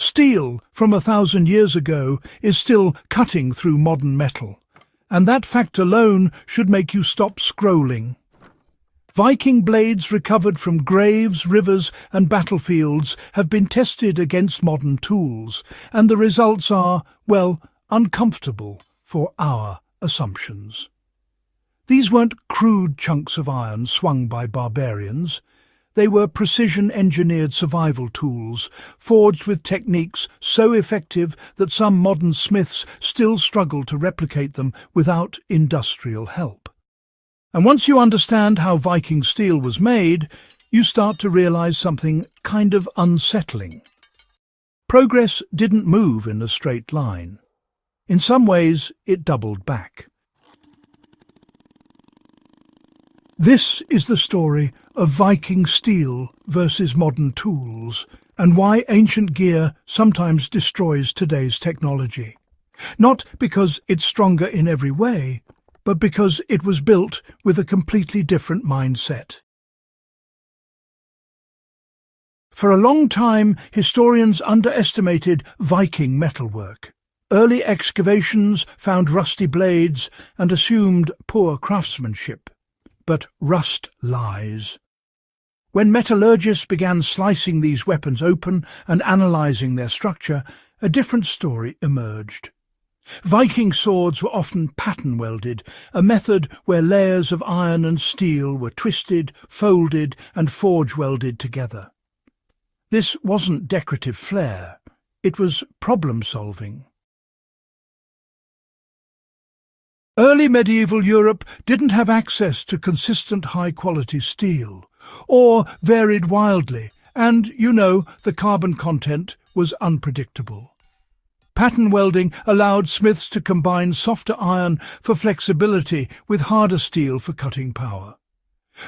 Steel from 1,000 years ago is still cutting through modern metal, and that fact alone should make you stop scrolling. Viking blades recovered from graves, rivers and battlefields have been tested against modern tools, and the results are, well, uncomfortable for our assumptions. These weren't crude chunks of iron swung by barbarians. They were precision-engineered survival tools, forged with techniques so effective that some modern smiths still struggle to replicate them without industrial help. And once you understand how Viking steel was made, you start to realize something kind of unsettling. Progress didn't move in a straight line. In some ways, it doubled back. This is the story of Viking steel versus modern tools, and why ancient gear sometimes destroys today's technology. Not because it's stronger in every way, but because it was built with a completely different mindset. For a long time, historians underestimated Viking metalwork. Early excavations found rusty blades and assumed poor craftsmanship. But rust lies. When metallurgists began slicing these weapons open and analysing their structure, a different story emerged. Viking swords were often pattern-welded, a method where layers of iron and steel were twisted, folded and forge-welded together. This wasn't decorative flair, it was problem-solving. Early medieval Europe didn't have access to consistent high-quality steel, or varied wildly, and, the carbon content was unpredictable. Pattern welding allowed smiths to combine softer iron for flexibility with harder steel for cutting power.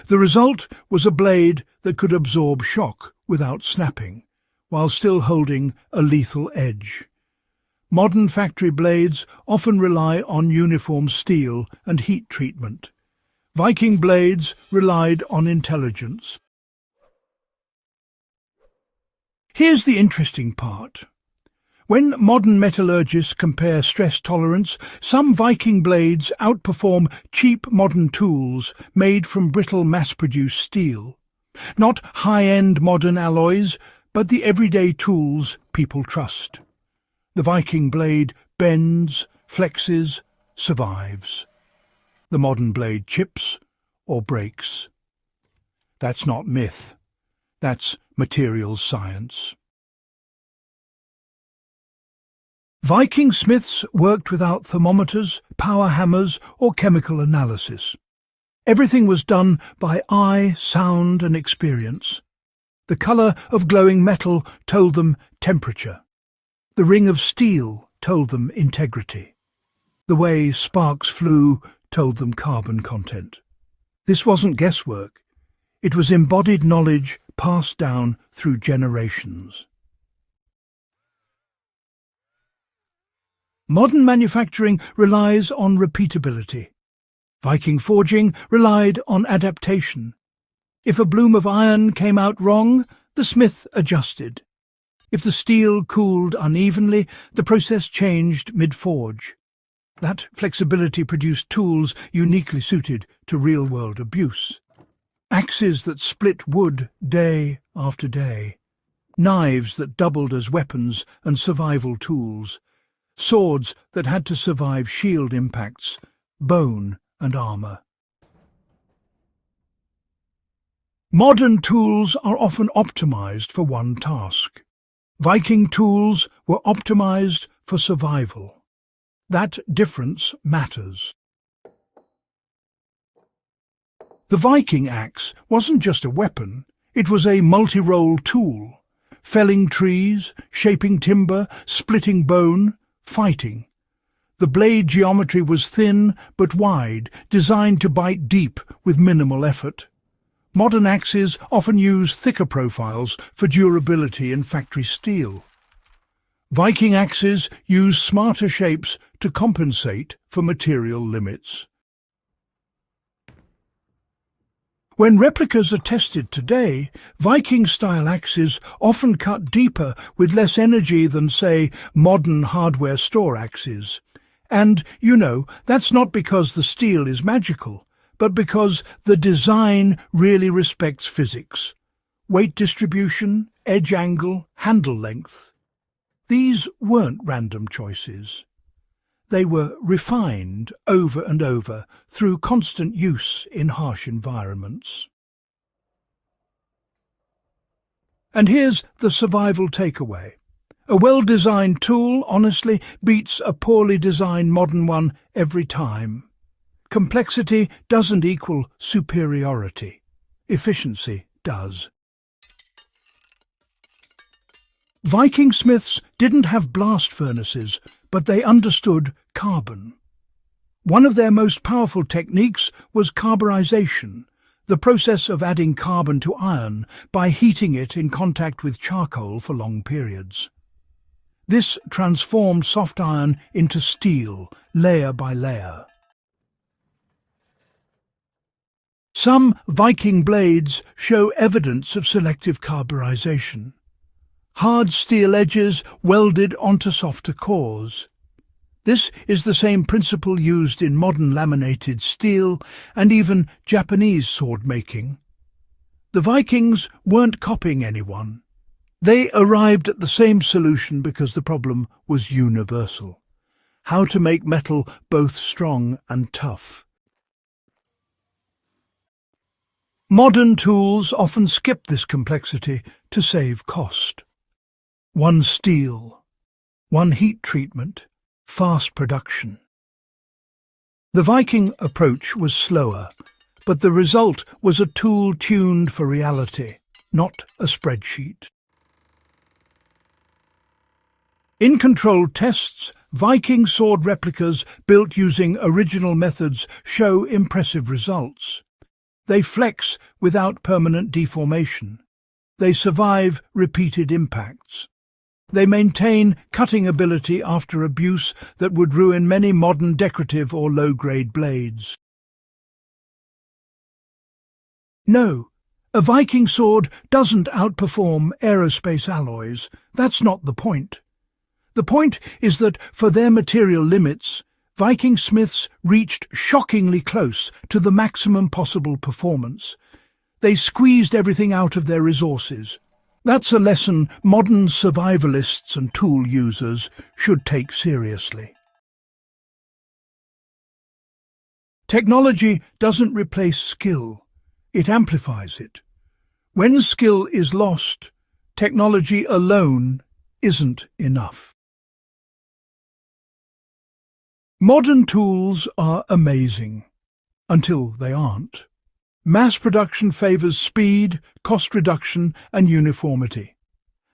The result was a blade that could absorb shock without snapping, while still holding a lethal edge. Modern factory blades often rely on uniform steel and heat treatment. Viking blades relied on intelligence. Here's the interesting part. When modern metallurgists compare stress tolerance, some Viking blades outperform cheap modern tools made from brittle mass-produced steel. Not high-end modern alloys, but the everyday tools people trust. The Viking blade bends, flexes, survives. The modern blade chips or breaks. That's not myth. That's materials science. Viking smiths worked without thermometers, power hammers, or chemical analysis. Everything was done by eye, sound, and experience. The colour of glowing metal told them temperature. The ring of steel told them integrity. The way sparks flew told them carbon content. This wasn't guesswork. It was embodied knowledge passed down through generations. Modern manufacturing relies on repeatability. Viking forging relied on adaptation. If a bloom of iron came out wrong, the smith adjusted. If the steel cooled unevenly, the process changed mid-forge. That flexibility produced tools uniquely suited to real-world abuse. Axes that split wood day after day. Knives that doubled as weapons and survival tools. Swords that had to survive shield impacts, bone and armour. Modern tools are often optimized for one task. Viking tools were optimized for survival. That difference matters. The Viking axe wasn't just a weapon, it was a multi-role tool. Felling trees, shaping timber, splitting bone, fighting. The blade geometry was thin but wide, designed to bite deep with minimal effort. Modern axes often use thicker profiles for durability in factory steel. Viking axes use smarter shapes to compensate for material limits. When replicas are tested today, Viking-style axes often cut deeper with less energy than, say, modern hardware store axes. And, that's not because the steel is magical, but because the design really respects physics. Weight distribution, edge angle, handle length. These weren't random choices. They were refined over and over through constant use in harsh environments. And here's the survival takeaway. A well-designed tool, honestly, beats a poorly designed modern one every time. Complexity doesn't equal superiority. Efficiency does. Viking smiths didn't have blast furnaces, but they understood carbon. One of their most powerful techniques was carburization, the process of adding carbon to iron by heating it in contact with charcoal for long periods. This transformed soft iron into steel, layer by layer. Some Viking blades show evidence of selective carburization. Hard steel edges welded onto softer cores. This is the same principle used in modern laminated steel and even Japanese sword making. The Vikings weren't copying anyone. They arrived at the same solution because the problem was universal: how to make metal both strong and tough. Modern tools often skip this complexity to save cost. One steel, one heat treatment, fast production. The Viking approach was slower, but the result was a tool tuned for reality, not a spreadsheet. In controlled tests, Viking sword replicas built using original methods show impressive results. They flex without permanent deformation. They survive repeated impacts. They maintain cutting ability after abuse that would ruin many modern decorative or low-grade blades. No, a Viking sword doesn't outperform aerospace alloys. That's not the point. The point is that for their material limits, Viking smiths reached shockingly close to the maximum possible performance. They squeezed everything out of their resources. That's a lesson modern survivalists and tool users should take seriously. Technology doesn't replace skill, it amplifies it. When skill is lost, technology alone isn't enough. Modern tools are amazing, until they aren't. Mass production favors speed, cost reduction, and uniformity.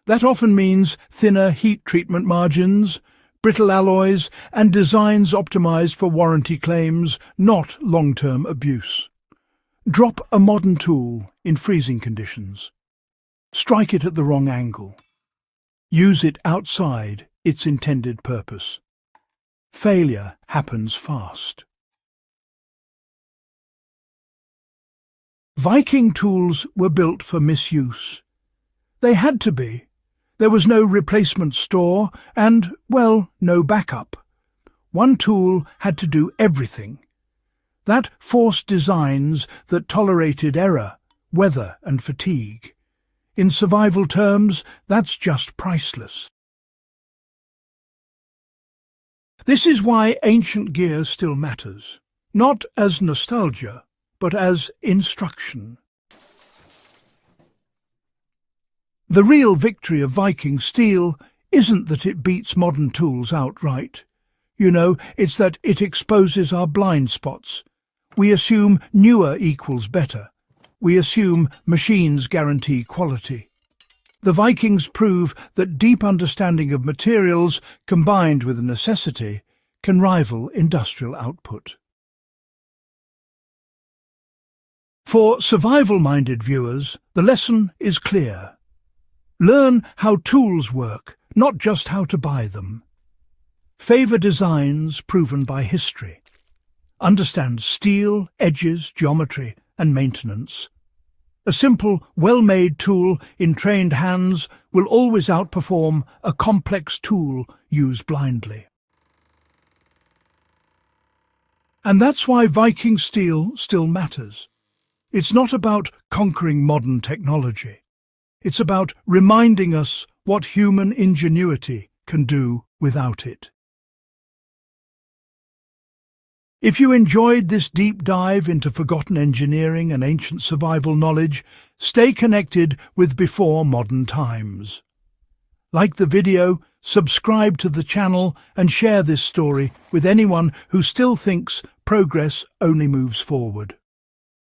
That often means thinner heat treatment margins, brittle alloys, and designs optimized for warranty claims, not long-term abuse. Drop a modern tool in freezing conditions. Strike it at the wrong angle. Use it outside its intended purpose. Failure happens fast. Viking tools were built for misuse. They had to be. There was no replacement store and, well, no backup. One tool had to do everything. That forced designs that tolerated error, weather and fatigue. In survival terms, that's just priceless. This is why ancient gear still matters, not as nostalgia, but as instruction. The real victory of Viking steel isn't that it beats modern tools outright. It's that it exposes our blind spots. We assume newer equals better. We assume machines guarantee quality. The Vikings prove that deep understanding of materials, combined with necessity, can rival industrial output. For survival-minded viewers, the lesson is clear. Learn how tools work, not just how to buy them. Favor designs proven by history. Understand steel, edges, geometry, and maintenance. A simple, well-made tool in trained hands will always outperform a complex tool used blindly. And that's why Viking steel still matters. It's not about conquering modern technology. It's about reminding us what human ingenuity can do without it. If you enjoyed this deep dive into forgotten engineering and ancient survival knowledge, stay connected with Before Modern Times. Like the video, subscribe to the channel and share this story with anyone who still thinks progress only moves forward.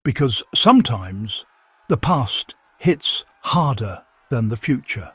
Because sometimes the past hits harder than the future.